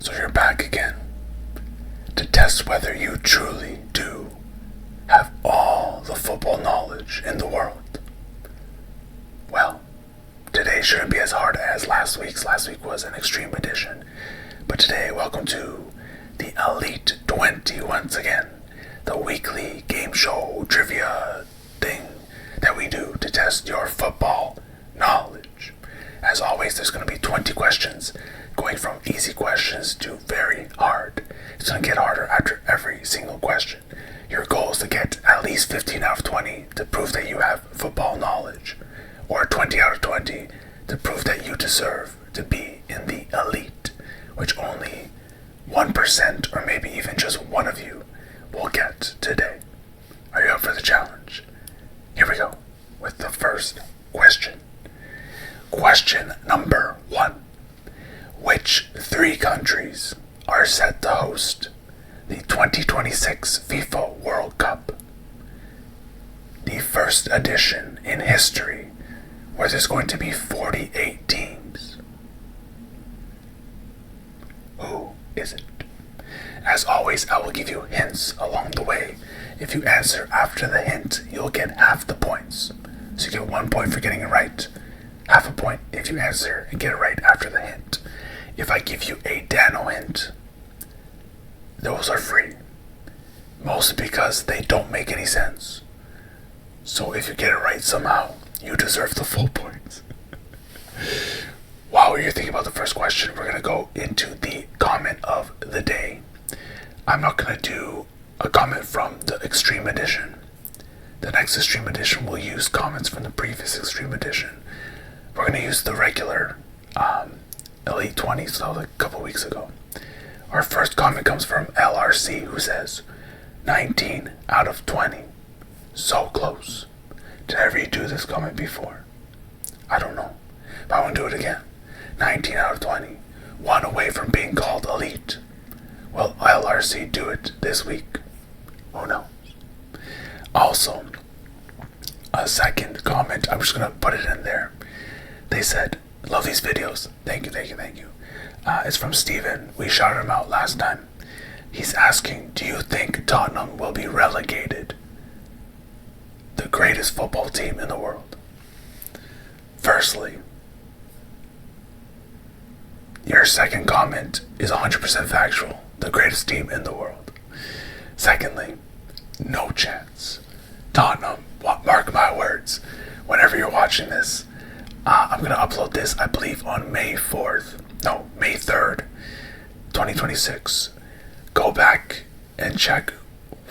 So you're back again to test whether you truly do have all the football knowledge in the world. Well, today shouldn't be as hard as last week's. Last week was an extreme edition. But today, welcome to the Elite 20 once again. The weekly game show trivia thing that we do to test your football knowledge. As always, there's going to be 20 questions, going from easy questions to very hard. It's going to get harder after every single question. Your goal is to get at least 15 out of 20 to prove that you have football knowledge, or 20 out of 20 to prove that you deserve to be in the elite, which only 1% or maybe even just one of you will get today. Are you up for the challenge? Here we go with the first question. Question number 1. Which 3 countries are set to host the 2026 FIFA World Cup? The first edition in history where there's going to be 48 teams. Who is it? As always, I will give you hints along the way. If you answer after the hint, you'll get half the points. So you get 1 point for getting it right, half a point if you answer and get it right after the hint. If I give you a Dano hint, those are free. Mostly because they don't make any sense. So if you get it right somehow, you deserve the full points. While you're thinking about the first question, we're going to go into the comment of the day. I'm not going to do a comment from the Extreme Edition. The next Extreme Edition will use comments from the previous Extreme Edition. We're going to use the regular Elite 20, so a couple weeks ago. Our first comment comes from LRC, who says, 19 out of 20. So close. Did I ever do this comment before? I don't know, but I want to do it again. 19 out of 20. 1 away from being called elite. Will LRC do it this week? Who knows? Also, a second comment, I'm just going to put it in there. They said, love these videos. Thank you. It's from Steven. We shouted him out last time. He's asking, do you think Tottenham will be relegated? The greatest football team in the world. Firstly, your second comment is 100% factual. The greatest team in the world. Secondly, no chance. Tottenham, mark my words, whenever you're watching this, I'm going to upload this, I believe, on May 3rd, 2026. Go back and check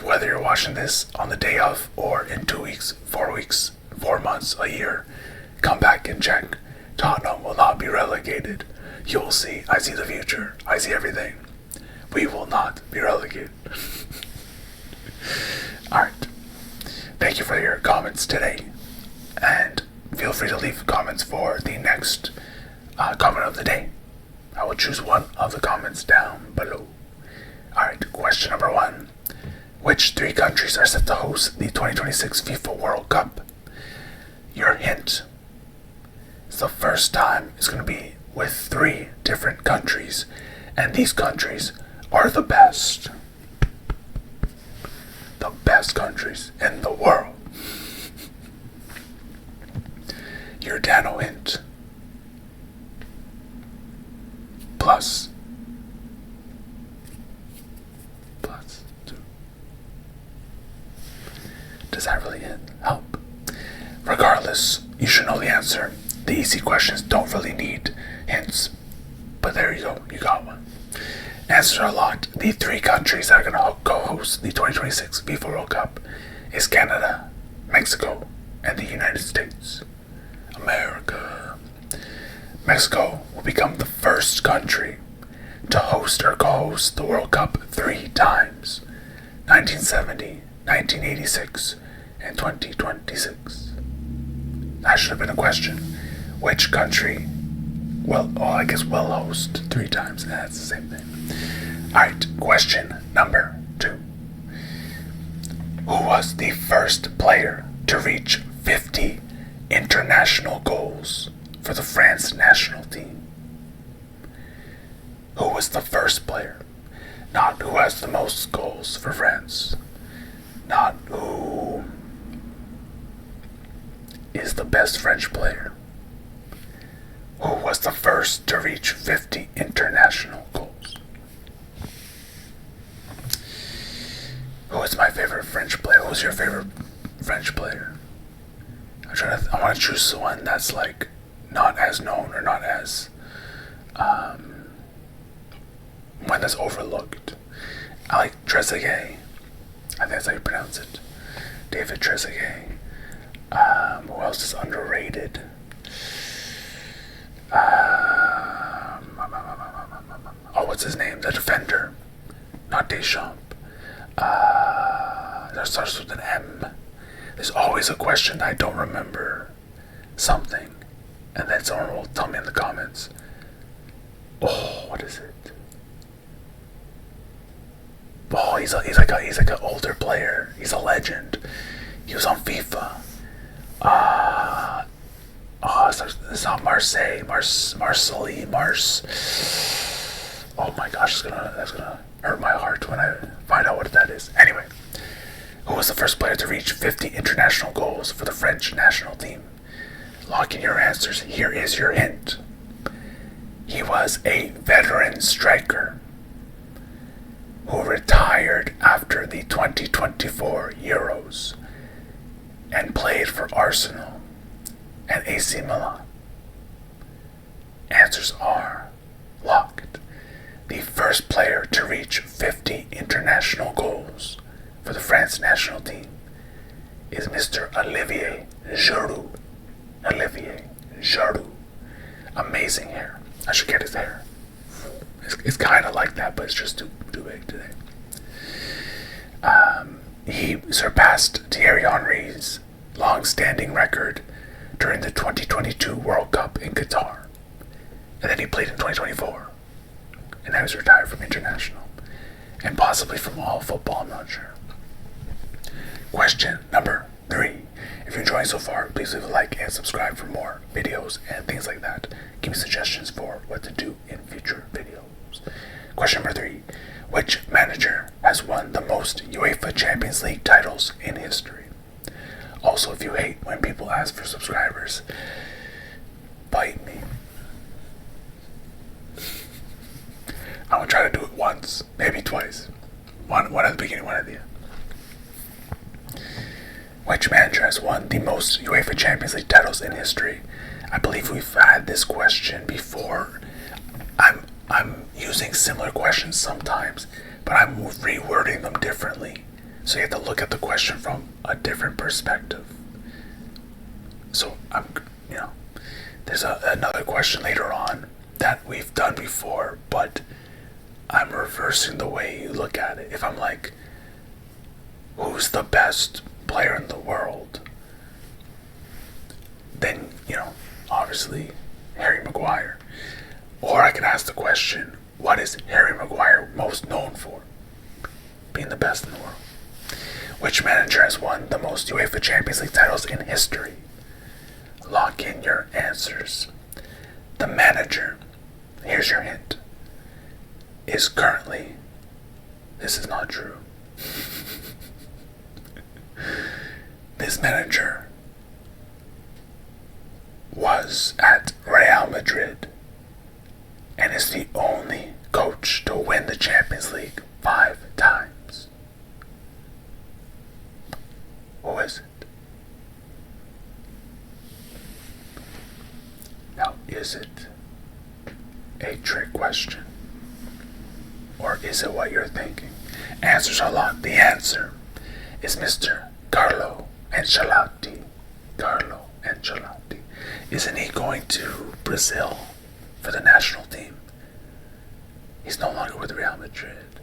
whether you're watching this on the day of or in 2 weeks, 4 weeks, 4 months, a year. Come back and check. Tottenham will not be relegated. You'll see. I see the future. I see everything. We will not be relegated. Alright. Thank you for your comments today. And feel free to leave comments for the next comment of the day. I will choose one of the comments down below. Alright, question number 1. Which 3 countries are set to host the 2026 FIFA World Cup? Your hint is the first time it's going to be with 3 different countries, and these countries are the best. The best countries in the world. Your Dano hint. Plus 2. Does that really help? Regardless, you should know the answer. The easy questions don't really need hints. But there you go, you got one. Answer a lot. The 3 countries that are going to co-host the 2026 FIFA World Cup is Canada, Mexico, and the United States. America. Mexico will become the first country to host or co-host the World Cup 3 times. 1970, 1986, and 2026. That should have been a question. Which country will host 3 times? That's the same thing. Alright, question number 2. Who was the first player to reach 50 international goals for the France national team? Who was the first player? Not who has the most goals for France. Not who is the best French player. Who was the first to reach 50 international goals? Who is my favorite French player? Who's your favorite French player? I want to choose one that's like not as known or not as one that's overlooked. I like Trezeguet. I think that's how you pronounce it. David Trezeguet. Who else is underrated? What's his name? The defender. Not Deschamps. That starts with an M. There's always a question that I don't remember something. And then someone will tell me in the comments. Oh, what is it? Oh, he's like an older player. He's a legend. He was on FIFA. It's not Marseille. Oh my gosh, that's gonna hurt my heart when I find out what that is. Anyway, who was the first player to reach 50 international goals for the French national team? Lock in your answers. Here is your hint. He was a veteran striker who retired after the 2024 Euros and played for Arsenal and AC Milan. Answers are locked. The first player to reach 50 international goals for the France national team is Mr. Olivier Giroud. Olivier Giroud. Amazing hair. I should get his hair. It's kind of like that, but it's just too big today. He surpassed Thierry Henry's long-standing record during the 2022 World Cup in Qatar. And then he played in 2024. And now he's retired from international. And possibly from all football, I'm not sure. Question number 3. If you're enjoying so far, please leave a like and subscribe for more videos and things like that. Give me suggestions for what to do in future videos. Question number 3. Which manager has won the most UEFA Champions League titles in history? Also, if you hate when people ask for subscribers, bite me. I'm going to try to do it once, maybe twice. One at the beginning, one at the end. Which manager has won the most UEFA Champions League titles in history? I believe we've had this question before. I'm using similar questions sometimes, but I'm rewording them differently. So you have to look at the question from a different perspective. So there's another question later on that we've done before, but I'm reversing the way you look at it. If I'm like, who's the best player in the world? Then, obviously Harry Maguire. Or I could ask the question, what is Harry Maguire most known for? Being the best in the world. Which manager has won the most UEFA Champions League titles in history? Lock in your answers. The manager, here's your hint, is currently, this is not true. This manager was at Real Madrid and is the only coach to win the Champions League 5 times. Who is it? Now, is it a trick question? Or is it what you're thinking? Answers are locked. The answer is Mr. Carlo Ancelotti. Carlo Ancelotti. Isn't he going to Brazil for the national team? He's no longer with Real Madrid.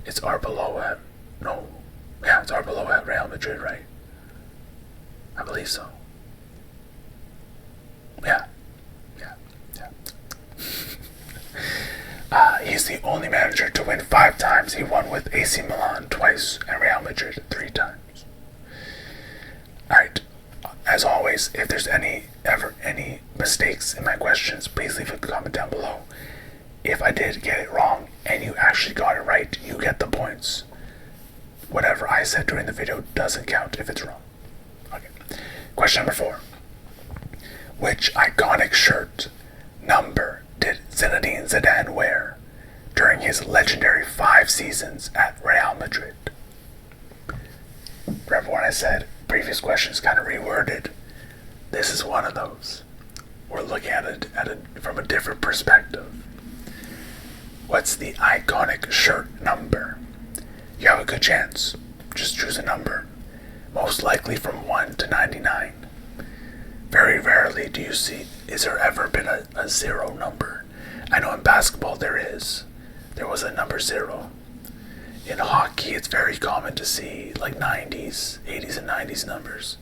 It's Arbeloa. It's Arbeloa at Real Madrid, right? I believe so. Yeah. He's the only manager to win 5 times. He won with AC Milan twice and Real Madrid 3 times. Alright, as always, if there's ever any mistakes in my questions, please leave a comment down below. if I did get it wrong and you actually got it right, you get the points. Whatever I said during the video doesn't count if it's wrong. Okay. Question number 4. Which iconic shirt number did Zinedine Zidane wear during his legendary 5 seasons at Real Madrid? Remember when I said previous questions kind of reworded? This is one of those. We're looking at it from a different perspective. What's the iconic shirt number? You have a good chance. Just choose a number. Most likely from 1 to 99. Very rarely do you see, is there ever been a 0 number? I know in basketball there is. There was a number 0. In hockey, it's very common to see like 90s, 80s and 90s numbers.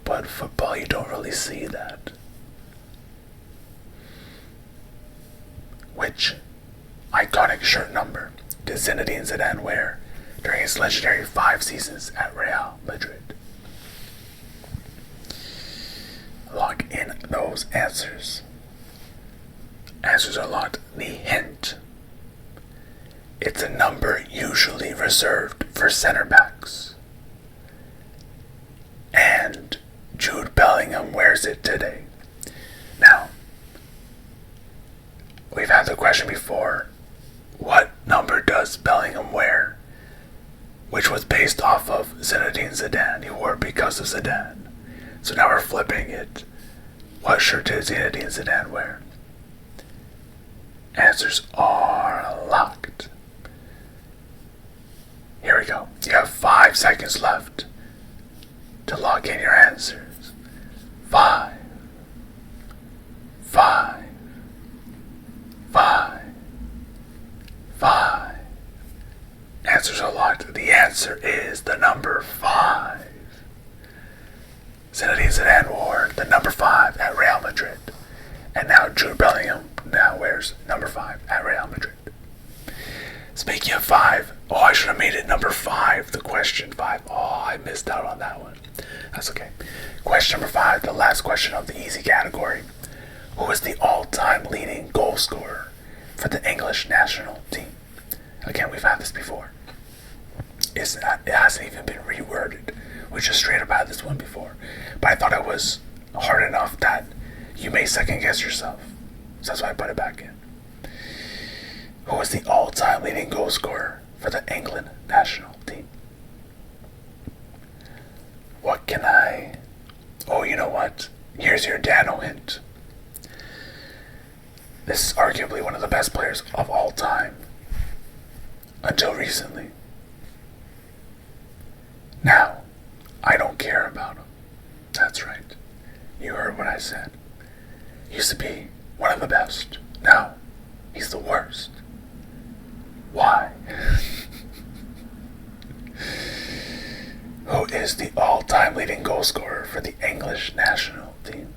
But football, you don't really see that. Which iconic shirt number did Zinedine Zidane wear during his legendary 5 seasons at Real Madrid? Lock in those answers. Answers are locked. The hint. It's a number usually reserved for center backs. And Jude Bellingham wears it today. Now, we've had the question before. What number does Bellingham wear? Which was based off of Zinedine Zidane. He wore it because of Zidane. So now we're flipping it. What shirt did Zinedine Zidane wear? Answers are locked. Here we go. You have 5 seconds left to lock in your answers. 5, 5, 5, 5. Answers are locked. The answer is the number 5. Zinedine Zidane wore the number 5 at Real Madrid. And now Jude Bellingham now wears number 5 at Real Madrid. Speaking of 5, I should have made it number 5, the question 5. I missed out on that one. That's okay. Question number 5, the last question of the easy category. Who is the all-time leading goal scorer for the English national team? Again, we've had this before. It hasn't even been reworded. We just straight up had this one before. But I thought it was hard enough that you may second guess yourself. So that's why I put it back in. Who is the all-time leading goal scorer for the England national team? What can I... Oh, you know what? Here's your Dano hint. This is arguably one of the best players of all time. Until recently. Now, I don't care about him. That's right. You heard what I said. He used to be one of the best. Now, he's the worst. Why? Who is the all-time leading goal scorer for the English national team?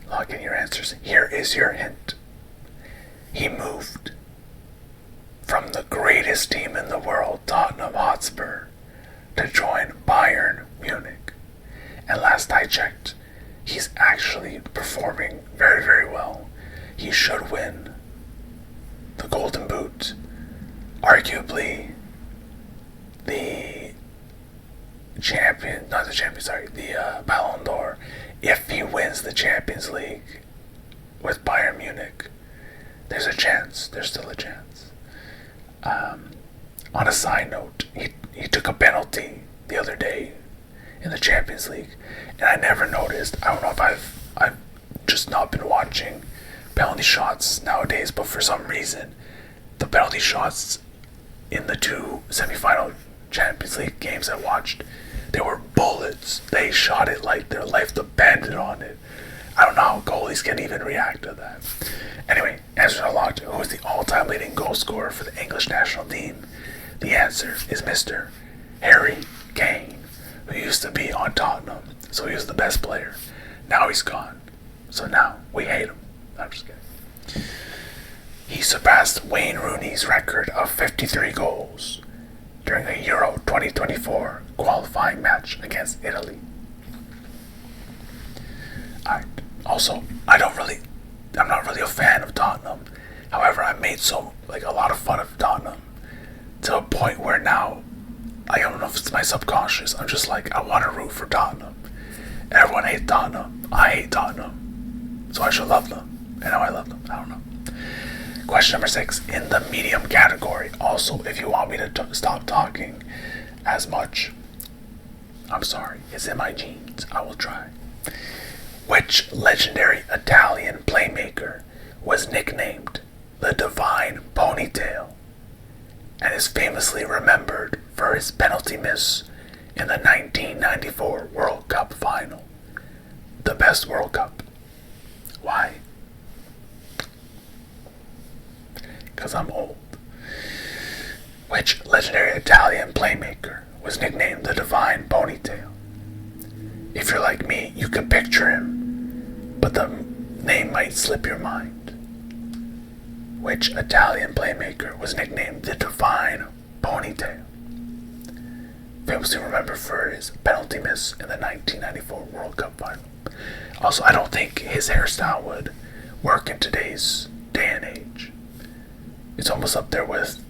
Lock in your answers. Here is your hint. He moved from the greatest team in the world, Tottenham Hotspur, to join Bayern Munich. And last I checked, he's actually performing very, very well. He should win the Golden Boot. Arguably the Ballon d'Or, if he wins the Champions League with Bayern Munich. There's a chance. There's still a chance. On a side note, he took a penalty the other day in the Champions League, and I never noticed. I don't know if I've just not been watching penalty shots nowadays, but for some reason, the penalty shots in the 2 semifinal Champions League games I watched, they were bullets. They shot it like their life depended on it. I don't know how goalies can even react to that. Anyway, answers are locked. Who is the all-time leading goal scorer for the English national team? The answer is Mr. Harry Kane, who used to be on Tottenham, so he was the best player. Now he's gone, so now we hate him. I'm just kidding. He surpassed Wayne Rooney's record of 53 goals during a Euro 2024 qualifying match against Italy. Alright, also, I'm not really a fan of Tottenham. However, I made a lot of fun of Tottenham to a point where now, I don't know if it's my subconscious, I'm just like, I want to root for Tottenham. Everyone hates Tottenham. I hate Tottenham. So I should love them. And now I love them. I don't know. Question number 6. In the medium category. Also, if you want me to stop talking as much, I'm sorry. It's in my genes. I will try. Which legendary Italian playmaker was nicknamed the Divine Ponytail and is famously remembered for his penalty miss in the 1994 World Cup final? The best World Cup. Why? Because I'm old. Which legendary Italian playmaker was nicknamed the Divine Ponytail? If you're like me, you can picture him, but the name might slip your mind. Which Italian playmaker was nicknamed the Divine Ponytail? Famously remembered for his penalty miss in the 1994 World Cup final. Also, I don't think his hairstyle would work in today's day and age. It's almost up there with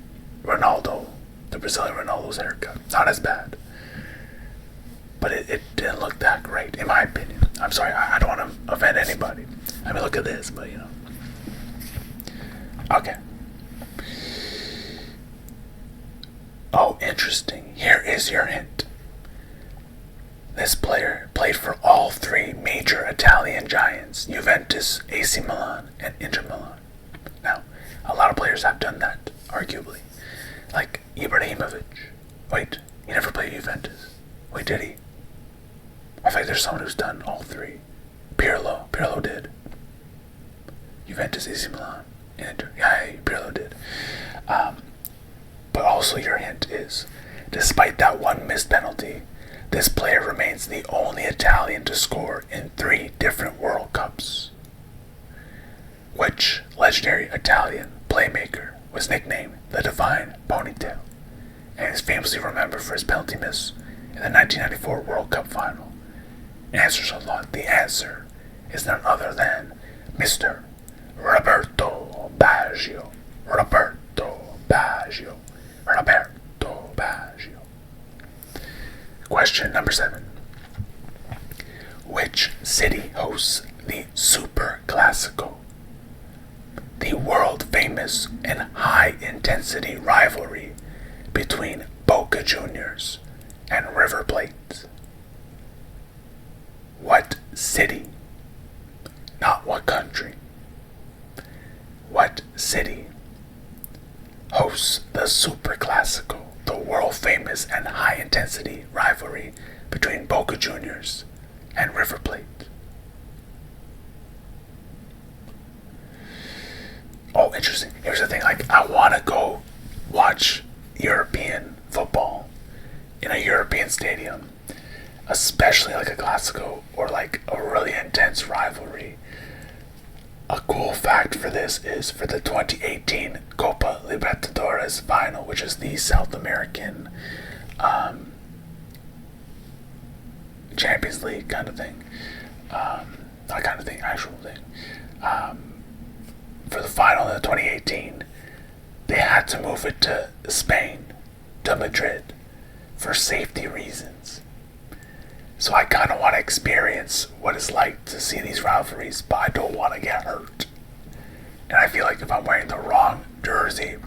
Ronaldo, the Brazilian Ronaldo's haircut. Not as bad. But it didn't look that great, in my opinion. I'm sorry, I don't want to offend anybody. I mean, look at this, but Okay. Oh, interesting. Here is your hint. This player played for all 3 major Italian giants, Juventus, AC Milan, and Inter Milan. Now, a lot of players have done that, arguably. Like Ibrahimovic. Wait, he never played Juventus. Wait, did he? I think there's someone who's done all 3. Pirlo did. Juventus, AC Milan, and Inter. Yeah, Pirlo did. But also your hint is, despite that one missed penalty, this player remains the only Italian to score in 3 different World Cups. Which legendary Italian playmaker was nicknamed the Divine Ponytail and is famously remembered for his penalty miss in the 1994 World Cup final? Answers a lot. The answer is none other than Mr. Roberto Baggio. Roberto Baggio. Roberto Baggio. Question number 7. Which city hosts the Super Classico, the world-famous and high-intensity rivalry between Boca Juniors and River Plate? What city? Not what country. What city hosts the Super Classico, the world-famous and high-intensity rivalry between Boca Juniors and River Plate? Oh, interesting. Here's the thing, I want to go watch European football in a European stadium, especially like a Classico or like a really intense rivalry. A cool fact for this is for the 2018 Copa Libertadores final, which is the South American Champions League kind of thing. Not kind of thing, actual thing. For the final in 2018, they had to move it to Spain, to Madrid, for safety reasons. So I kind of want to experience what it's like to see these rivalries, but I don't want to get hurt. And I feel like if I'm wearing the wrong jersey,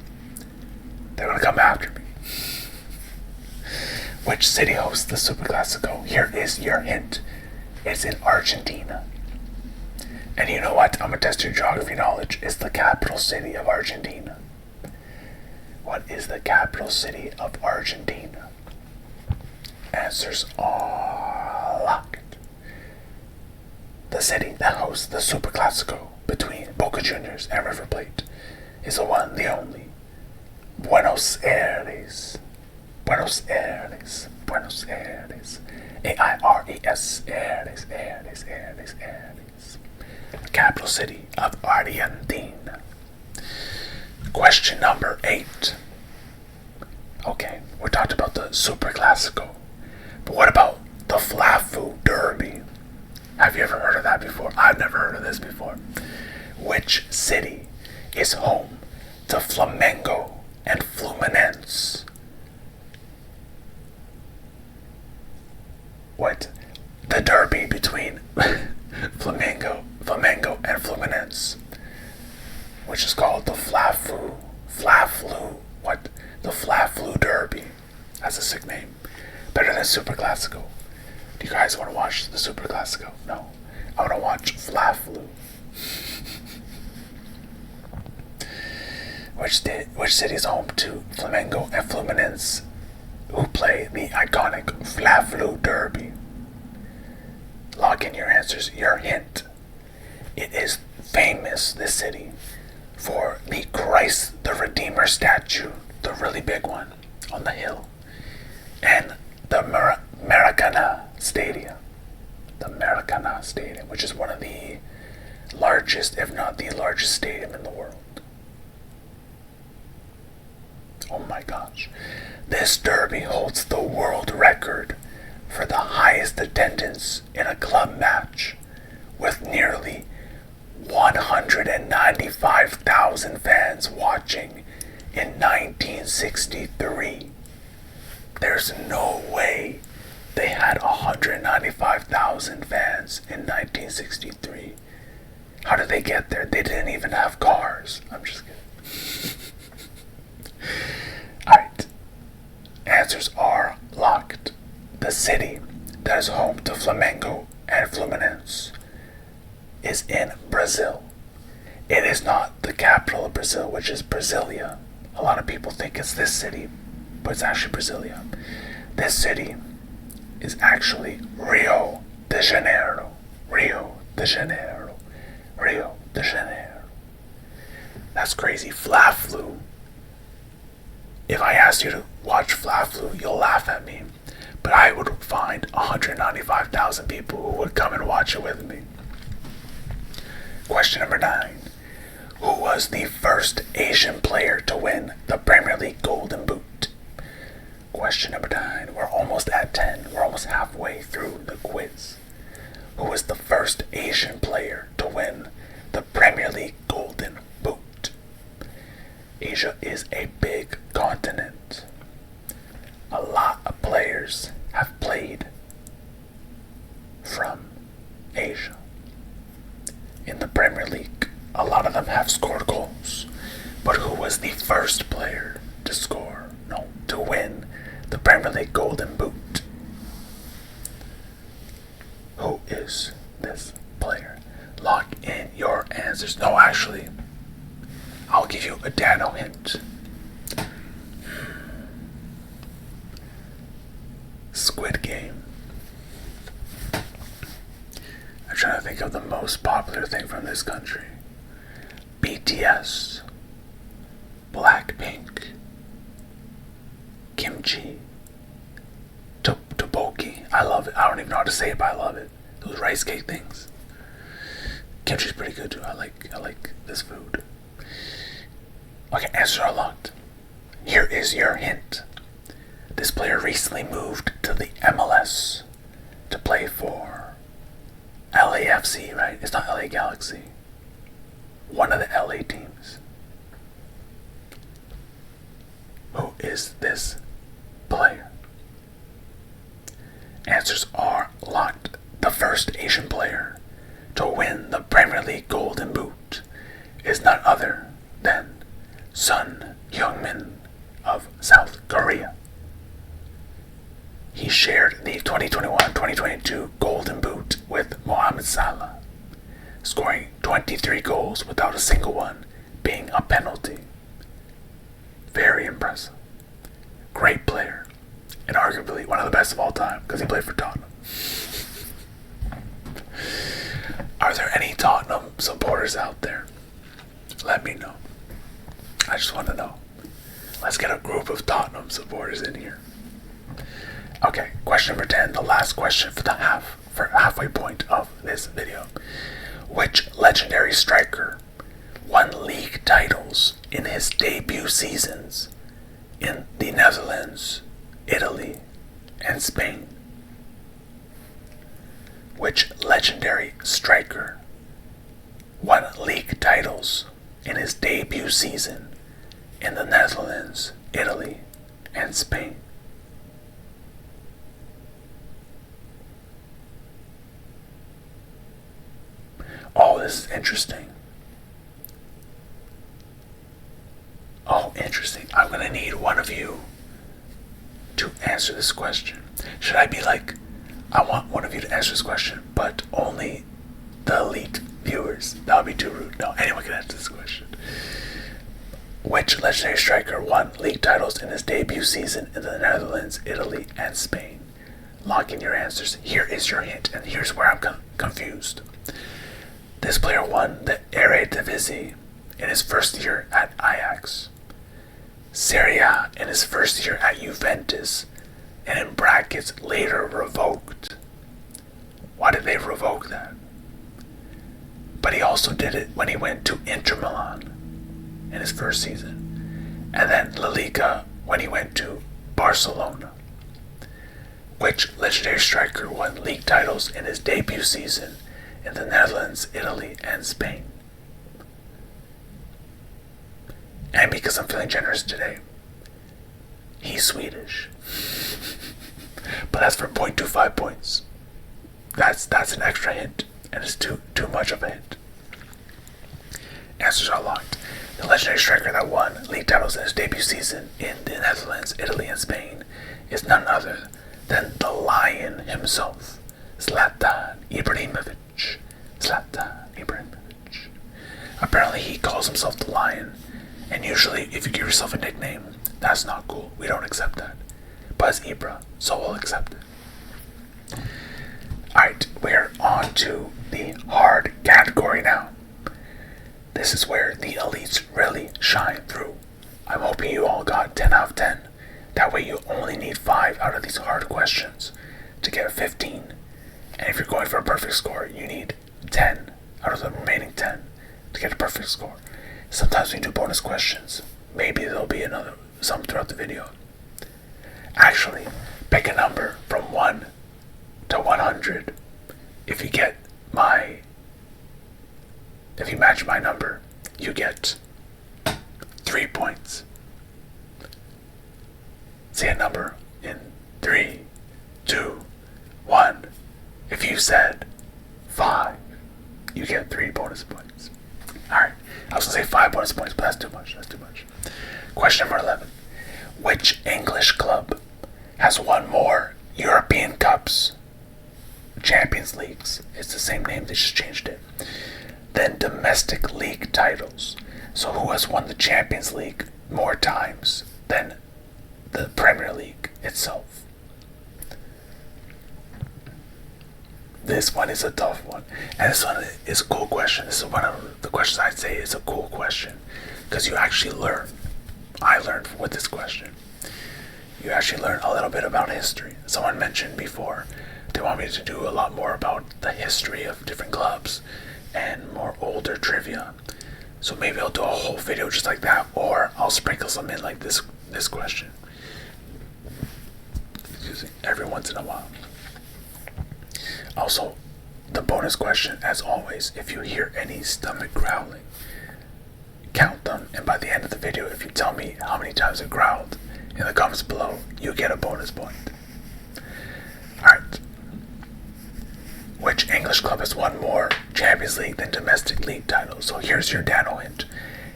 they're going to come after me. Which city hosts the Super Classico? Here is your hint. It's in Argentina. And you know what? I'm going to test your geography knowledge. It's the capital city of Argentina. What is the capital city of Argentina? Answers are locked. The city that hosts the Super Classico between Boca Juniors and River Plate is the one, the only, Buenos Aires. Buenos Aires. Buenos Aires. A-I-R-E-S. Aires. Aires. Aires. Aires. The capital city of Argentina. Question number 8. Okay, we talked about the Super Classico. But what about the Flafu Derby? Have you ever heard of that before? I've never heard of this before. Which city is home to Flamengo and Fluminense. What? The derby between Flamengo and Fluminense, which is called the Fla-Flu. What? The Fla-Flu Derby. That's a sick name. Better than Super Classico. Do you guys want to watch the Super Classico? No. I want to watch Fla-Flu. Which city is home to Flamengo and Fluminense, who play the iconic Fla-Flu Derby? Log in your answers. Your hint. It is famous, this city, for the Christ the Redeemer statue, the really big one on the hill, and the Maracana Stadium. The Maracana Stadium, which is one of the largest, if not the largest stadium in the world. Oh my gosh. This derby holds the world record for the highest attendance in a club match, with nearly 195,000 fans watching in 1963. There's no way they had 195,000 fans in 1963. How did they get there? They didn't even have cars. I'm just kidding. Alright. Answers are locked. The city that is home to Flamengo and Fluminense is in Brazil. It is not the capital of Brazil, which is Brasilia. A lot of people think it's this city, but it's actually Brasilia. This city is actually Rio de Janeiro. Rio de Janeiro. Rio de Janeiro. That's crazy. Fla-Flu. If I asked you to watch Fla-Flu, you'll laugh at me. But I would find 195,000 people who would come and watch it with me. Question number 9. Who was the first Asian player to win the Premier League Golden Boot? Question number 9. We're almost at 10. We're almost halfway through the quiz. Who was the first Asian player to win the Premier League Golden Boot? Asia is a big continent. A lot of players have played from Asia. In the Premier League, a lot of them have scored goals. But who was the first player to win the Premier League Golden Boot? Who is this player? Lock in your answers. No, actually, I'll give you a Dano hint. Squid Game. I'm trying to think of the most popular thing from this country. BTS, Blackpink, kimchi, tteokbokki. I love it. I don't even know how to say it, but I love it. Those rice cake things. Kimchi's pretty good too. I like this food. Okay, answers are locked. Here is your hint. This player recently moved to the MLS to play for LAFC, right? It's not LA Galaxy. One of the LA teams. Who is this player? Answers are locked. The first Asian player to win the Premier League Golden Boot is none other than Son Heung-min of South Korea. He shared the 2021-2022 Golden Boot with Mohamed Salah, scoring 23 goals without a single one being a penalty. Very impressive. Great player, and arguably one of the best of all time because he played for Tottenham. Are there any Tottenham supporters out there? Let me know. I just want to know. Let's get a group of Tottenham supporters in here. Okay, question number 10, the last question for the halfway point of this video. Which legendary striker won league titles in his debut seasons in the Netherlands, Italy, and Spain? Which legendary striker won league titles in his debut season in the Netherlands, Italy, and Spain? Oh, this is interesting. Oh, interesting. I'm going to need one of you to answer this question. Should I be like, I want one of you to answer this question, but only the elite viewers? That would be too rude. No, anyone can answer this question. Which legendary striker won league titles in his debut season in the Netherlands, Italy, and Spain? Lock in your answers. Here is your hint, and here's where I'm confused. This player won the Eredivisie in his first year at Ajax, Serie A in his first year at Juventus, and in brackets later revoked. Why did they revoke that? But he also did it when he went to Inter Milan in his first season, and then La Liga when he went to Barcelona. Which legendary striker won league titles in his debut season in the Netherlands, Italy, and Spain? And because I'm feeling generous today, he's Swedish. But that's for 0.25 points. That's an extra hint, and it's too much of a hint. Answers are locked. The legendary striker that won league titles in his debut season in the Netherlands, Italy, and Spain is none other than the Lion himself, Zlatan Ibrahimovic. Zlatan Ibrahimovic. Apparently he calls himself the Lion, and usually if you give yourself a nickname, that's not cool. We don't accept that. But it's Ibra, so we'll accept it. Alright, we're on to the hard category now. This is where the elites really shine through. I'm hoping you all got 10 out of 10. That way you only need 5 out of these hard questions to get 15. And if you're going for a perfect score, you need 10 out of the remaining 10 to get a perfect score. Sometimes we do bonus questions. Maybe there'll be some throughout the video. Actually, pick a number from 1 to 100. If you match my number, you get 3 points. Say a number in 3, 2, 1. If you said 5, you get 3 bonus points. Alright, I was going to say 5 bonus points, but that's too much. Question number 11. Which English club has won more European Cups, Champions Leagues, it's the same name, they just changed it, than domestic league titles? So who has won the Champions League more times than the Premier League itself? This one is a tough one, and this one is a cool question. This is one of the questions I'd say is a cool question, because you actually learn. I learned with this question. You actually learn a little bit about history. Someone mentioned before they want me to do a lot more about the history of different clubs and more older trivia. So maybe I'll do a whole video just like that, or I'll sprinkle some in like this question. Excuse me, every once in a while. Also, the bonus question, as always, if you hear any stomach growling, count them, and by the end of the video, if you tell me how many times it growled in the comments below, you get a bonus point. Alright. Which English club has won more Champions League than domestic league titles? So here's your Dano hint.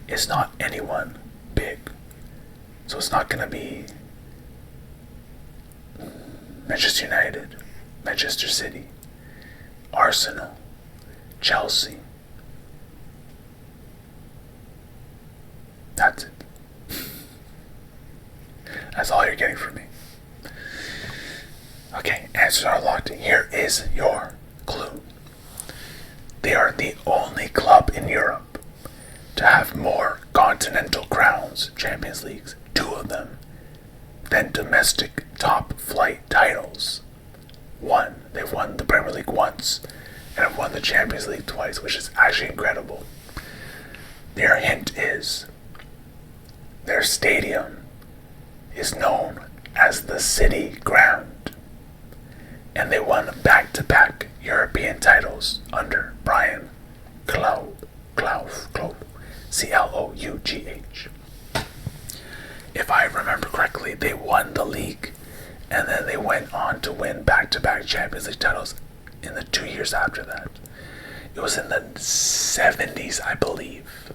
It's not anyone big. So it's not going to be Manchester United, Manchester City, Arsenal, Chelsea. That's it. That's all you're getting from me. Okay, answers are locked. Here is your clue. They are the only club in Europe to have more continental crowns, Champions Leagues, 2 of them, than domestic top flight titles. 1, they've won the Premier League once, and have won the Champions League twice, which is actually incredible. Their hint is their stadium is known as the City Ground, and they won back-to-back European titles under Brian Clough. Clough. If I remember correctly, they won the league, and then they went on to win back-to-back Champions League titles in the 2 years after that. It was in the 70s, I believe.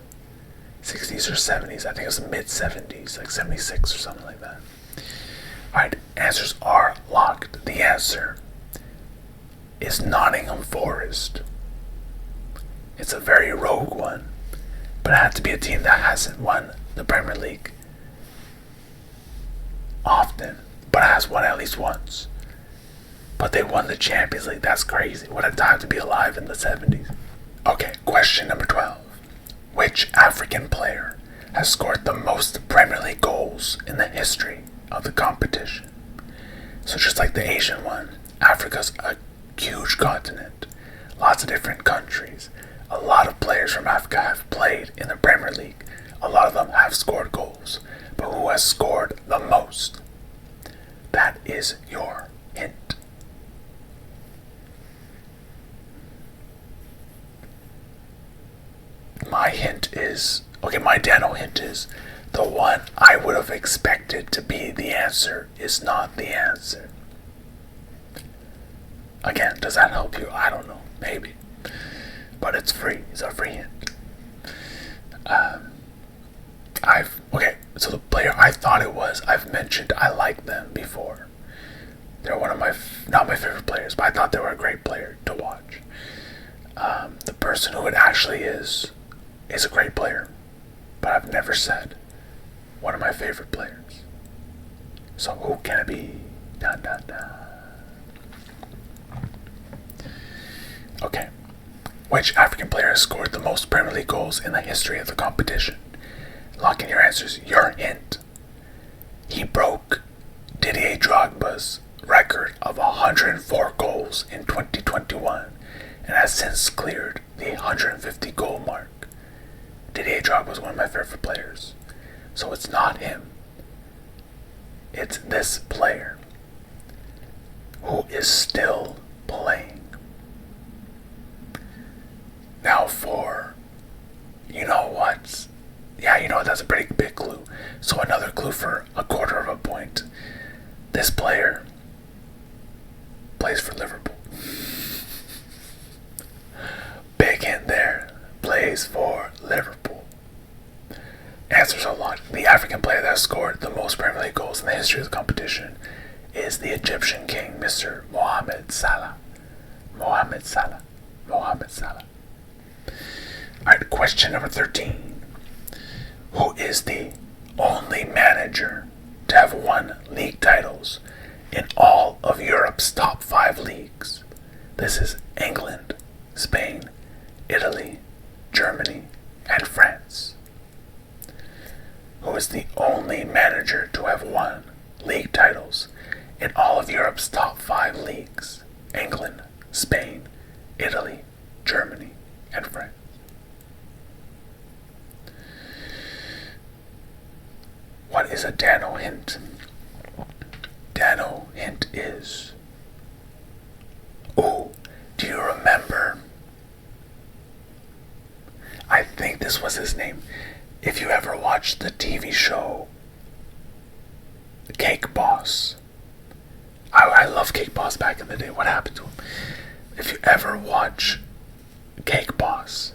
60s or 70s. I think it was mid-70s, like 76 or something like that. Alright, answers are locked. The answer is Nottingham Forest. It's a very rogue one, but it had to be a team that hasn't won the Premier League often, but has won at least once. But they won the Champions League. That's crazy. What a time to be alive in the 70s. Okay, question number 12. Which African player has scored the most Premier League goals in the history of the competition? So just like the Asian one, Africa's a huge continent. Lots of different countries. A lot of players from Africa have played in the Premier League. A lot of them have scored goals. But who has scored the most? That is your hint. My Dano hint is the one I would have expected to be the answer is not the answer. Again, does that help you? I don't know. Maybe. But it's free. It's a free hint. So the player I thought it was, I've mentioned I like them before. They're one of not my favorite players, but I thought they were a great player to watch. The person who it actually is a great player, but I've never said one of my favorite players. So who can it be? Dun, dun, dun. Okay. Which African player has scored the most Premier League goals in the history of the competition? Lock in your answers. Your hint. He broke Didier Drogba's record of 104 goals in 2021 and has since cleared the 150 goal mark. Didier Drogba was one of my favorite players. So it's not him. It's this player who is still playing. Now for, you know what? Yeah, you know what? That's a pretty big clue. So another clue for a quarter of a point. This player plays for Liverpool. Big hint there. Plays for Liverpool. Answers are locked. The African player that scored the most Premier League goals in the history of the competition is the Egyptian king, Mr. Mohamed Salah. Mohamed Salah. Mohamed Salah. Alright, question number 13. Who is the only manager to have won league titles in all of Europe's top 5 leagues? This is England, Spain, Italy, Germany, and France. Who is the only manager to have won league titles in all of Europe's top 5 leagues? England, Spain, Italy, Germany, and France. What is a Dano hint? Dano hint is... Oh, do you remember? I think this was his name. If you ever watched the TV show Cake Boss. I love Cake Boss back in the day. What happened to him? If you ever watch Cake Boss,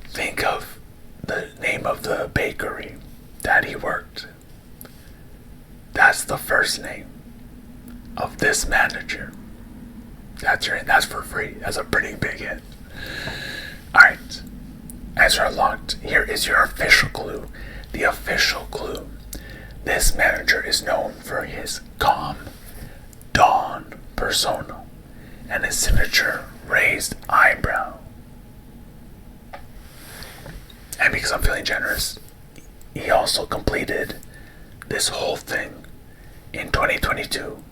think of the name of the bakery that he worked. That's the first name of this manager. That's for free. That's a pretty big hit. Alright. Answer unlocked. Here is your official clue. The official clue. This manager is known for his calm dawn persona and his signature raised eyebrow. And because I'm feeling generous, he also completed this whole thing in 2022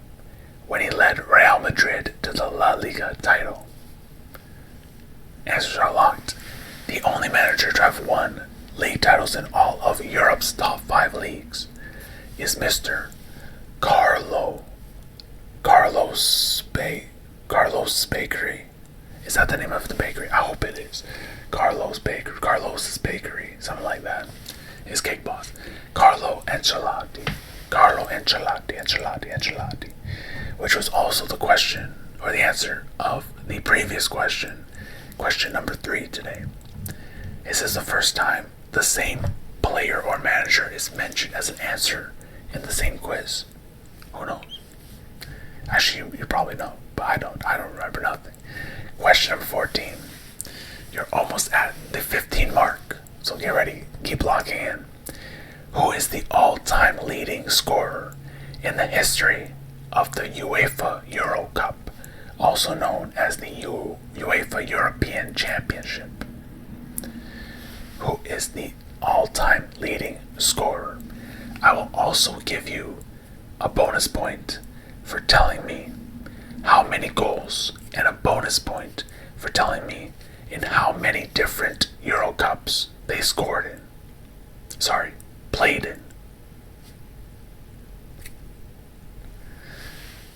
when he led Real Madrid to the La Liga title. Answers are locked. The only manager to have won league titles in all of Europe's top 5 leagues is Mr. Carlos Specri. Is that the name of the bakery? I hope it is. Carlos's Bakery, something like that. His cake boss. Carlo Ancelotti. Which was also the question, or the answer of the previous question. Question number 3 today. Is this the first time the same player or manager is mentioned as an answer in the same quiz? Who knows? Actually, you probably know, but I don't. I don't remember nothing. Question number 14. You're almost at the 15 mark, so get ready. Keep locking in. Who is the all-time leading scorer in the history of the UEFA Euro Cup, also known as the UEFA European Championship? Who is the all-time leading scorer? I will also give you a bonus point for telling me how many goals, and a bonus point for telling me in how many different Euro Cups they scored in. Played in.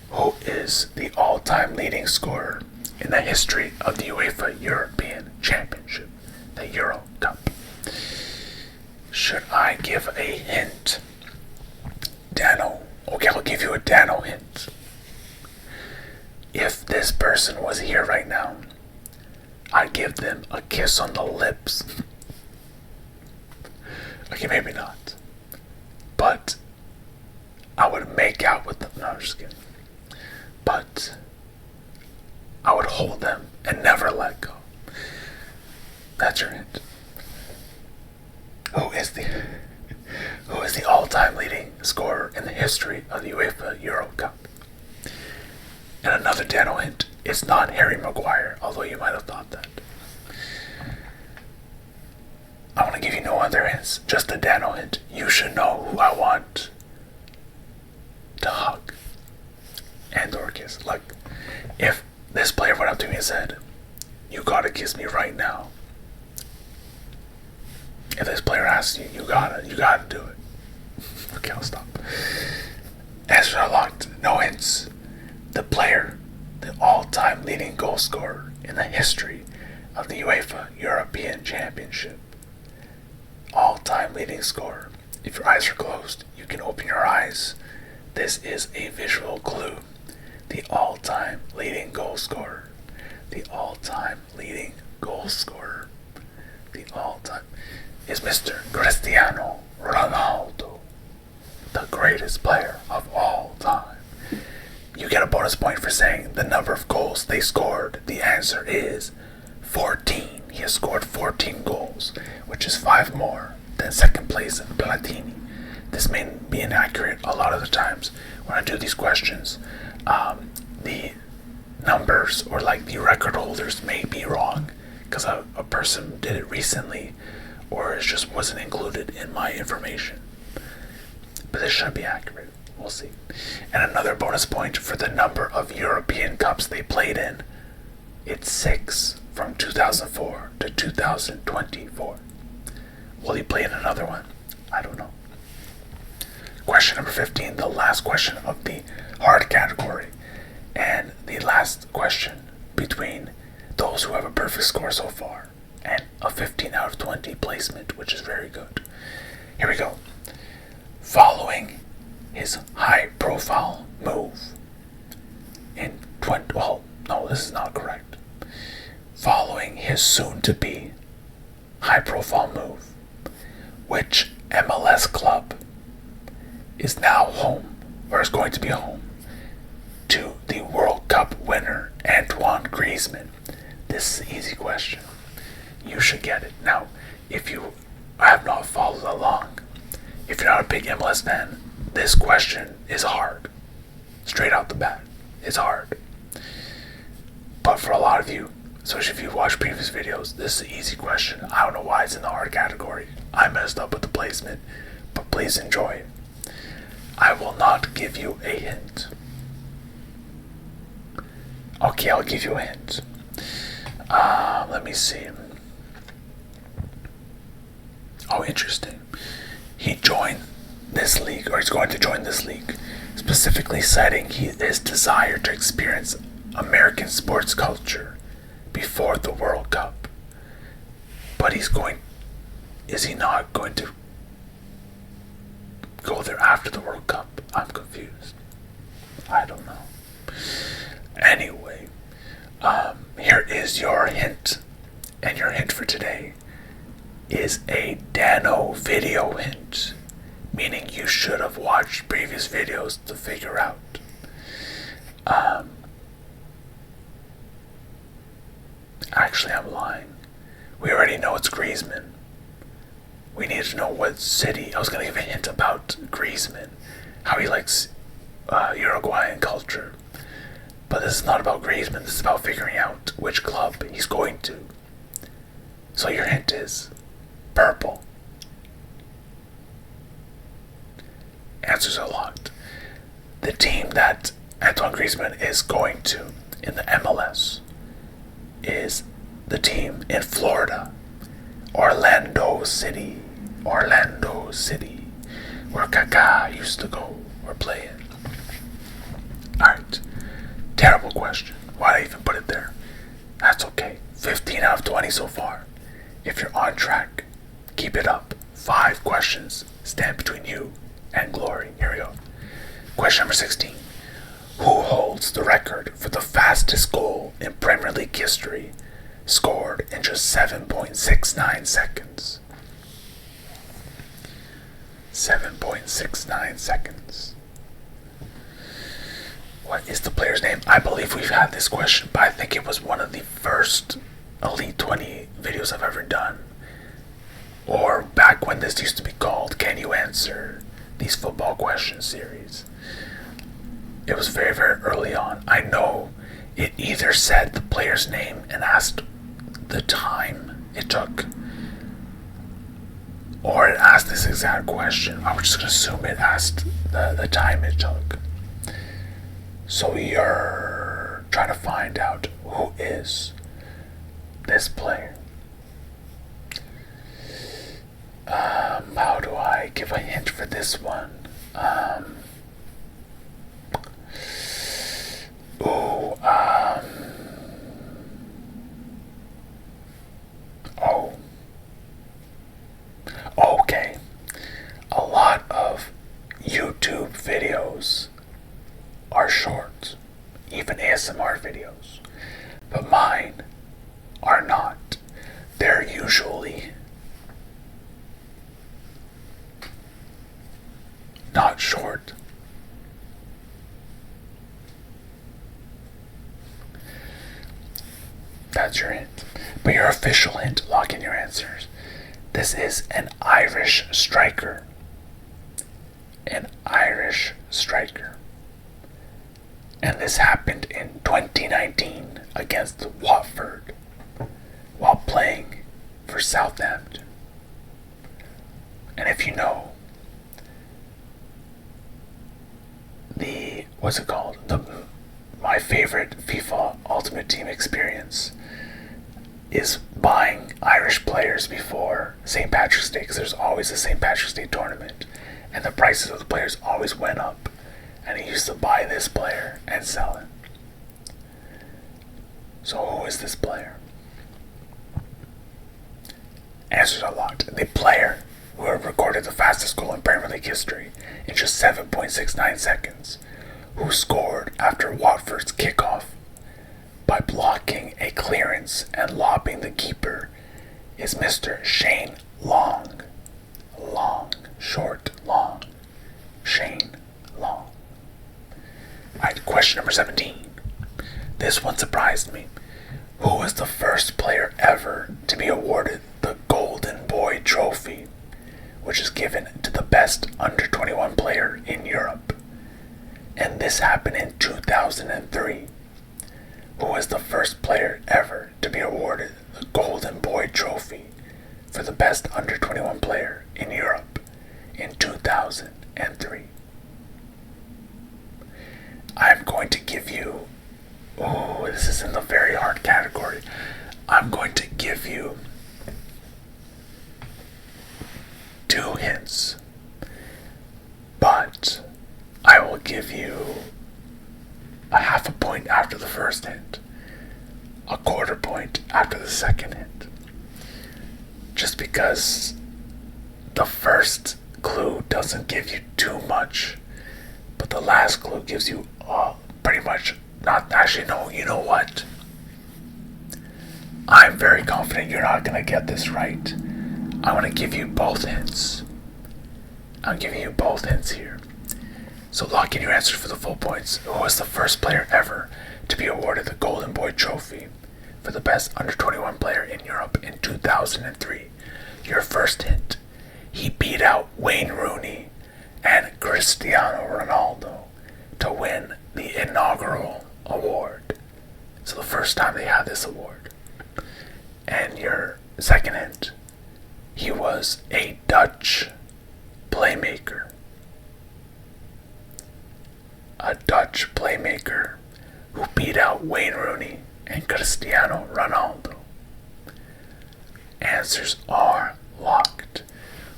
Who is the all-time leading scorer in the history of the UEFA European Championship, the Euro Cup? Should I give a hint? Dano. Okay, I'll give you a Dano hint. If this person was here right now, I'd give them a kiss on the lips. Okay, maybe not. But I would make out with them. No, I'm just kidding. But I would hold them and never let go. That's your hint. Who is the all-time leading scorer in the history of the UEFA Euro Cup? And another Dano hint, it's not Harry Maguire, although you might have thought that. I want to give you no other hints, just a Dano hint. You should know who I want to hug and or kiss. Look, if this player went up to me and said, "You gotta kiss me right now," if this player asks you, you gotta do it. Okay, I'll stop. Answers are locked. No hints. The player, the all-time leading goal scorer in the history of the UEFA European Championship. All-time leading scorer. If your eyes are closed, you can open your eyes. This is a visual clue. The all-time leading goal scorer. The all-time leading goal scorer. The all-time is Mr. Cristiano Ronaldo, the greatest player of all time. You get a bonus point for saying the number of goals they scored. The answer is 14. He has scored 14 goals, which is 5 more than second place Platini. This may be inaccurate a lot of the times when I do these questions. The numbers or like the record holders may be wrong because a person did it recently or it just wasn't included in my information. But this should be accurate. We'll see. And another bonus point for the number of European Cups they played in. It's 6 from 2004 to 2024. Will he play in another one? I don't know. Question number 15, the last question of the hard category. And the last question between those who have a perfect score so far and a 15 out of 20 placement, which is very good. Here we go. Following his high-profile move in this is not correct. Following his soon-to-be high-profile move, which MLS club is now home, or is going to be home, to the World Cup winner Antoine Griezmann? This is an easy question. You should get it. Now, if you have not followed along, if you're not a big MLS fan, this question is hard. Straight out the bat, it's hard. But for a lot of you, especially if you watch previous videos, this is an easy question. I don't know why it's in the hard category. I messed up with the placement, but please enjoy it. I will not give you a hint. Okay, I'll give you a hint. Let me see. Oh, interesting. He joined this league, or he's going to join this league, specifically citing his desire to experience American sports culture before the World Cup. But is he not going to go there after the World Cup? I'm confused. I don't know. Anyway, here is your hint. And your hint for today is a Dano video hint, meaning you should have watched previous videos to figure out. Actually, I'm lying. We already know it's Griezmann. We need to know what city. I was going to give a hint about Griezmann, how he likes Uruguayan culture. But this is not about Griezmann. This is about figuring out which club he's going to. So your hint is purple. Answers are locked. The team that Antoine Griezmann is going to in the MLS is the team in Florida, Orlando City, where Kaká used to go or play in. Alright, terrible question. Why did I even put it there? That's okay. 15 out of 20 so far. If you're on track, keep it up. 5 questions stand between you and glory. Here we go. Question number 16. Who holds the record for the fastest goal in Premier League history, scored in just 7.69 seconds? 7.69 seconds. What is the player's name? I believe we've had this question, but I think it was one of the first Elite 20 videos I've ever done. Or back when this used to be called Can You Answer These Football Questions series. It was very, very early on. I know it either said the player's name and asked the time it took, or it asked this exact question. I'm just going to assume it asked the time it took. So you're trying to find out who is this player. How do I give a hint for this one? Okay. A lot of YouTube videos are short, even ASMR videos, but mine are not. They're usually not short. That's your hint. But your official hint, lock in your answers. This is an Irish striker. An Irish striker. And this happened in 2019 against Watford while playing for Southampton. And if you know, my favorite FIFA Ultimate Team experience is buying Irish players before St. Patrick's Day, because there's always a St. Patrick's Day tournament, and the prices of the players always went up, and I used to buy this player and sell it. So who is this player? Answers are locked. The player who recorded the fastest goal in Premier League history in just 7.69 seconds, who scored after Watford's kickoff by blocking a clearance and lobbing the keeper, is Mr. Shane Long. Shane Long. Alright, question number 17. This one surprised me. Who was the first player ever to be awarded the Golden Boy Trophy, which is given to the best under 21 player in Europe? And this happened in 2003. Who was the first player ever to be awarded the Golden Boy Trophy for the best under 21 player in Europe in 2003? I'm going to give you, this is in the very hard category. I'm going to give you 2 hints, but I will give you a half a point after the first hint. a quarter point after the second hint. Just because the first clue doesn't give you too much, but the last clue gives you pretty much not. Actually, no, you know what? I'm very confident you're not going to get this right. I want to give you both hints. I'm giving you both hints here. So lock in your answer for the full points. Who was the first player ever to be awarded the Golden Boy Trophy for the best under-21 player in Europe in 2003? Your first hint. He beat out Wayne Rooney and Cristiano Ronaldo to win the inaugural award. So the first time they had this award. And your second hint. He was a Dutch playmaker. A Dutch playmaker who beat out Wayne Rooney and Cristiano Ronaldo. Answers are locked.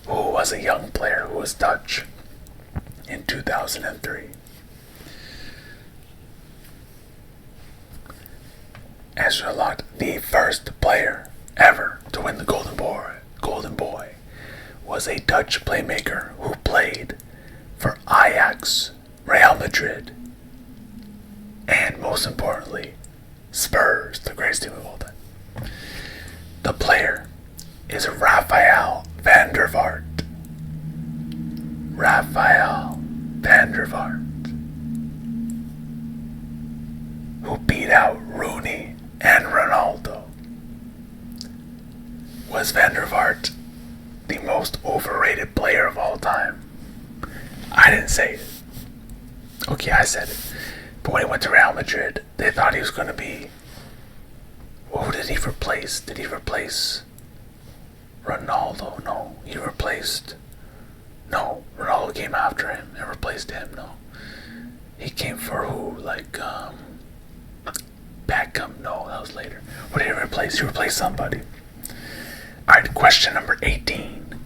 Who was a young player who was Dutch in 2003? Answers are locked. The first player ever to win the Golden Boy was a Dutch playmaker who played for Ajax, Real Madrid, and most importantly, Spurs, the greatest team of all time. The player is Rafael van der Vaart. Rafael van der Vaart, who beat out Rooney and Ronaldo. Was Van der Vaart the most overrated player of all time? I didn't say it. Okay, I said it. But when he went to Real Madrid, they thought he was going to be... Who did he replace? Did he replace Ronaldo? No. He replaced... No. Ronaldo came after him and replaced him. No. He came for who? Beckham? No, that was later. What did he replace? He replaced somebody. Alright, question number 18.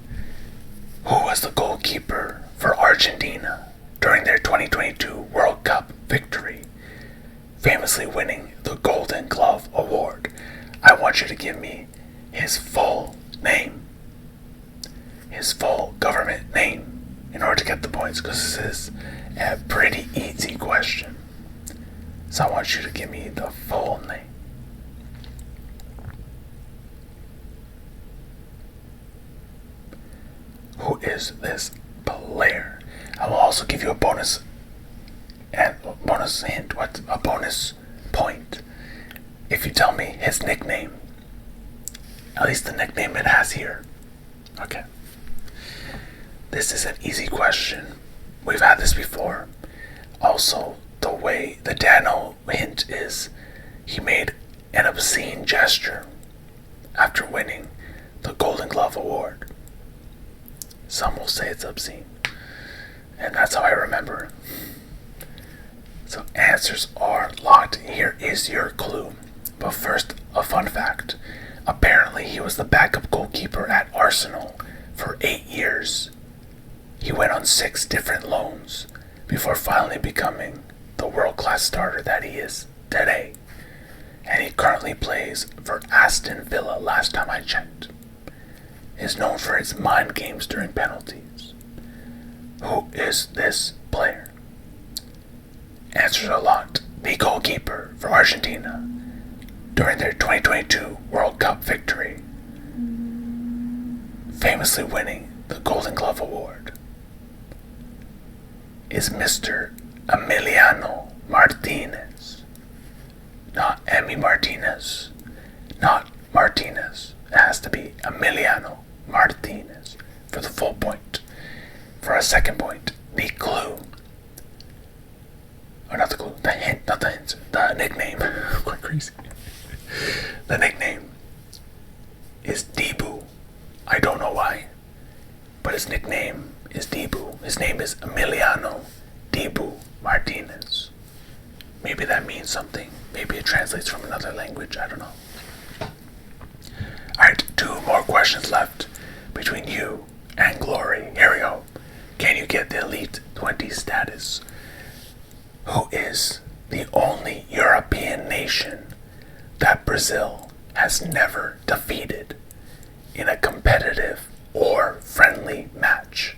Who was the goalkeeper for Argentina during their 2022 World Cup victory, famously winning the Golden Glove Award? I want you to give me his full name, his full government name, in order to get the points, because this is a pretty easy question. So I want you to give me the full name. Who is this player? I will also give you a bonus hint. What? A bonus point if you tell me his nickname. At least the nickname it has here. Okay. This is an easy question. We've had this before. Also, the Dano hint is he made an obscene gesture after winning the Golden Glove Award. Some will say it's obscene. And that's how I remember it. So answers are locked. Here is your clue. But first, a fun fact. Apparently, he was the backup goalkeeper at Arsenal for 8 years. He went on 6 different loans before finally becoming the world-class starter that he is today. And he currently plays for Aston Villa last time I checked. Is known for his mind games during penalties. Who is this player? Answers are locked. The goalkeeper for Argentina during their 2022 World Cup victory, famously winning the Golden Glove Award, is Mr. Emiliano Martinez. Not Emmy Martinez. Not Martinez. It has to be Emiliano Martinez for the full point. For a second point, the clue. Or not the clue, the hint, not the hint, the nickname. I'm going crazy. The nickname is Debu. I don't know why, but his nickname is Debu. His name is Emiliano Debu Martinez. Maybe that means something. Maybe it translates from another language. I don't know. Alright, 2 more questions left between you and Glory. Here we go. Can you get the Elite 20 status? Who is the only European nation that Brazil has never defeated in a competitive or friendly match.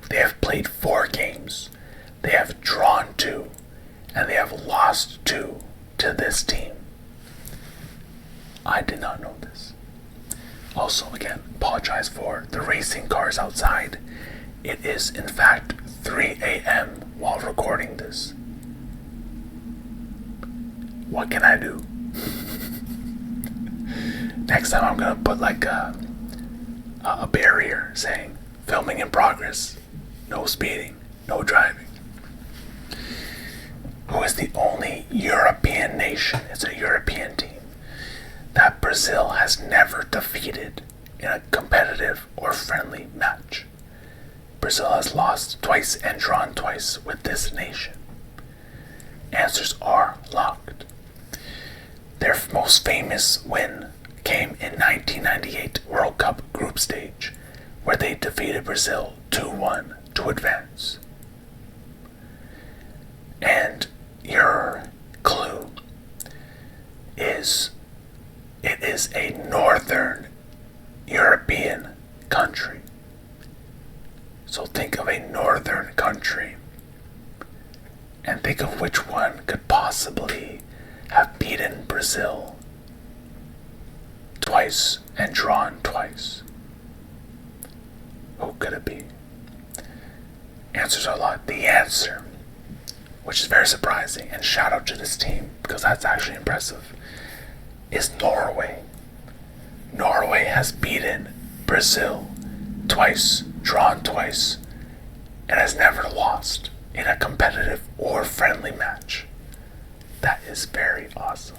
They have played 4 games, they have drawn 2, and they have lost 2 to this team. I did not know this. Also, again, apologize for the racing cars outside. It is, in fact, 3 a.m. while recording this. What can I do? Next time I'm gonna put like a barrier saying filming in progress, no speeding, no driving. Who is the only European nation, it's a European team, that Brazil has never defeated in a competitive or friendly match? Brazil has lost twice and drawn twice with this nation. Answers are locked. Their most famous win came in 1998 World Cup group stage, where they defeated Brazil 2-1 to advance. And your clue is it is a northern European country. So think of a northern country and think of which one could possibly have beaten Brazil twice and drawn twice. Who could it be? Answers are locked. The answer, which is very surprising, and shout out to this team because that's actually impressive, is Norway. Norway has beaten Brazil twice, drawn twice, and has never lost in a competitive or friendly match. That is very awesome.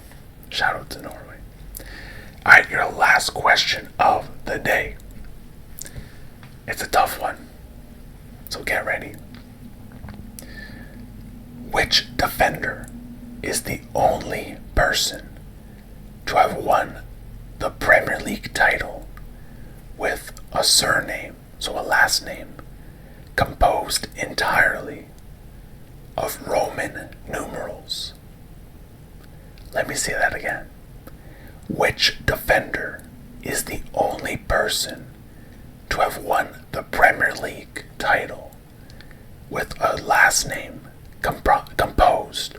Shout out to Norway. Alright, your last question of the day. It's a tough one, so get ready. Which defender is the only person to have won the Premier League title with a surname, so a last name, composed entirely of Roman numerals? Let me say that again. Which defender is the only person to have won the Premier League title with a last name composed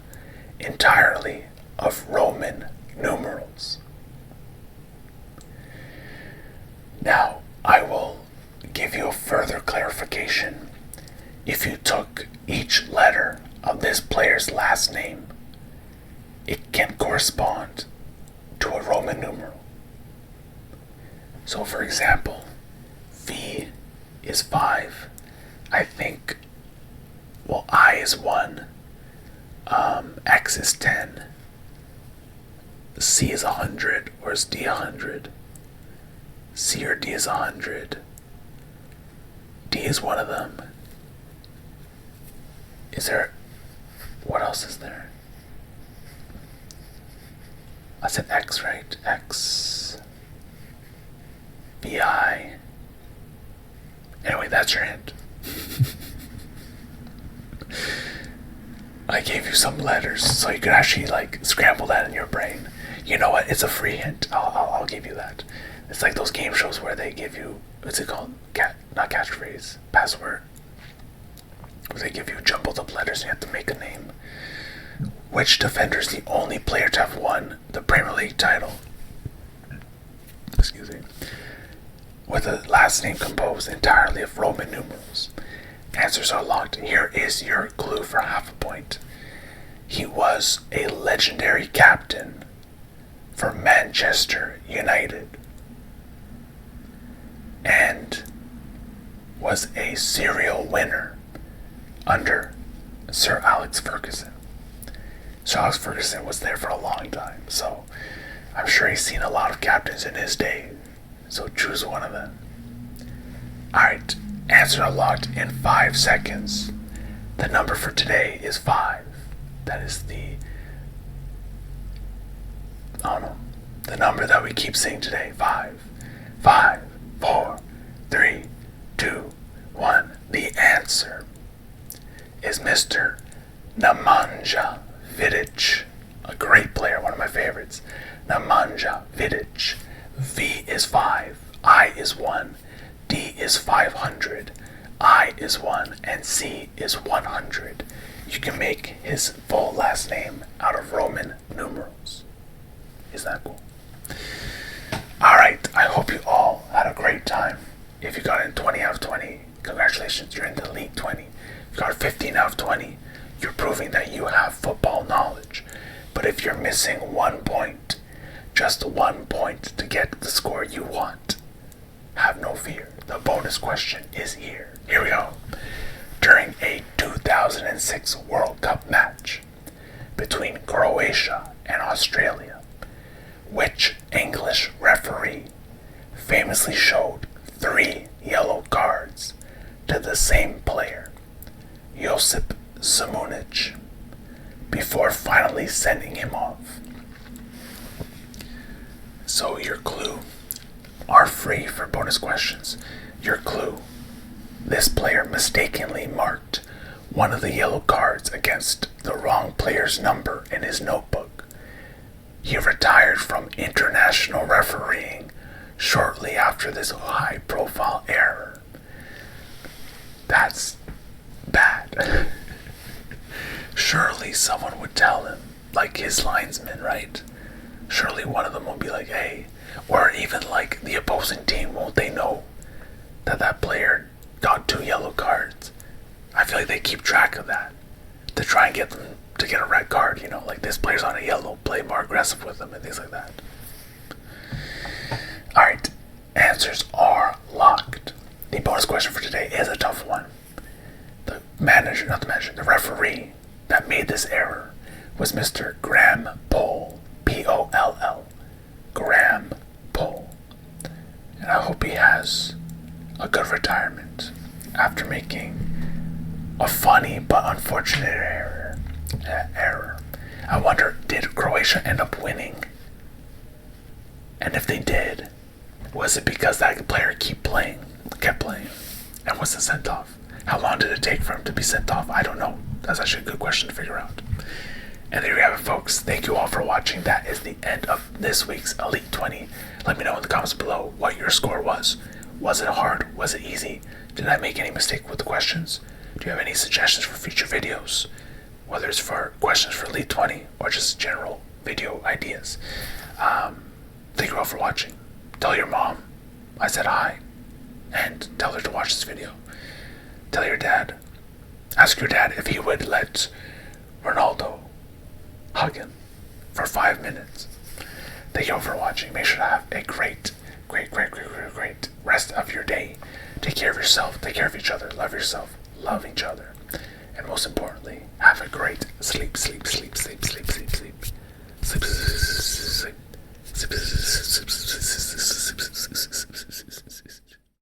entirely of Roman numerals? Now, I will give you a further clarification. If you took each letter of this player's last name, it can correspond to a Roman numeral. So, for example, V is 5. I think, well, I is 1. X is 10. C is 100, or is D 100? C or D is 100. D is one of them. Is there, what else is there? I said X, right? X, VI. Anyway, that's your hint. I gave you some letters so you could actually like scramble that in your brain. You know what? It's a free hint. I'll give you that. It's like those game shows where they give you, what's it called? Not catchphrase, password. Where they give you jumbled up letters and you have to make a name. Which defender is the only player to have won the Premier League title? Excuse me. With a last name composed entirely of Roman numerals. Answers are locked. Here is your clue for half a point. He was a legendary captain for Manchester United and was a serial winner under Sir Alex Ferguson. Sir Alex Ferguson was there for a long time, so I'm sure he's seen a lot of captains in his day, so choose one of them. Alright, answers are locked in 5 seconds. The number for today is 5. That is the number that we keep saying today. 5, 5, 4, 3, 2, 1. The answer is Mr. Nemanja Vidic a great player, one of my favorites. Nemanja Vidic. V is 5, I is 1, D is 500, I is 1, and C is 100. You can make his full last name out of Roman numerals. Isn't that cool? Alright, I hope you all had a great time. If you got in 20 out of 20, congratulations, you're in the Elite 20. If you got 15 out of 20, you're proving that you have football knowledge. But if you're missing 1 point, just 1 point to get the score you want, have no fear. The bonus question is here. Here we go. During a 2006 World Cup match between Croatia and Australia, which English referee famously showed 3 yellow cards to the same player, Josip Simunic, before finally sending him off? So your clue are free for bonus questions. Your clue: this player mistakenly marked one of the yellow cards against the wrong player's number in his notebook. He retired from international refereeing shortly after this high-profile error. That's bad. Surely someone would tell him, like his linesman, right? Surely one of them will be like, hey, or even like the opposing team, won't they know that that player got 2 yellow cards? I feel like they keep track of that to try and get them to get a red card, you know, like this player's on a yellow, play more aggressive with them and things like that. Alright, answers are locked. The bonus question for today is a tough one. The referee that made this error was Mr. Graham Poll, P-O-L-L, Graham Poll. And I hope he has a good retirement after making a funny but unfortunate error. I wonder, did Croatia end up winning? And if they did, was it because that player kept playing, and wasn't sent off? How long did it take for him to be sent off? I don't know. That's actually a good question to figure out. And there you have it, folks. Thank you all for watching. That is the end of this week's Elite 20. Let me know in the comments below what your score was. Was it hard? Was it easy? Did I make any mistake with the questions? Do you have any suggestions for future videos? Whether it's for questions for Elite 20 or just general video ideas. Thank you all for watching. Tell your mom I said hi, and tell her to watch this video. Tell your dad. Ask your dad if he would let Ronaldo hug him for 5 minutes. Thank you all for watching. Make sure to have a great rest of your day. Take care of yourself. Take care of each other. Love yourself. Love each other. And most importantly, have a great sleep.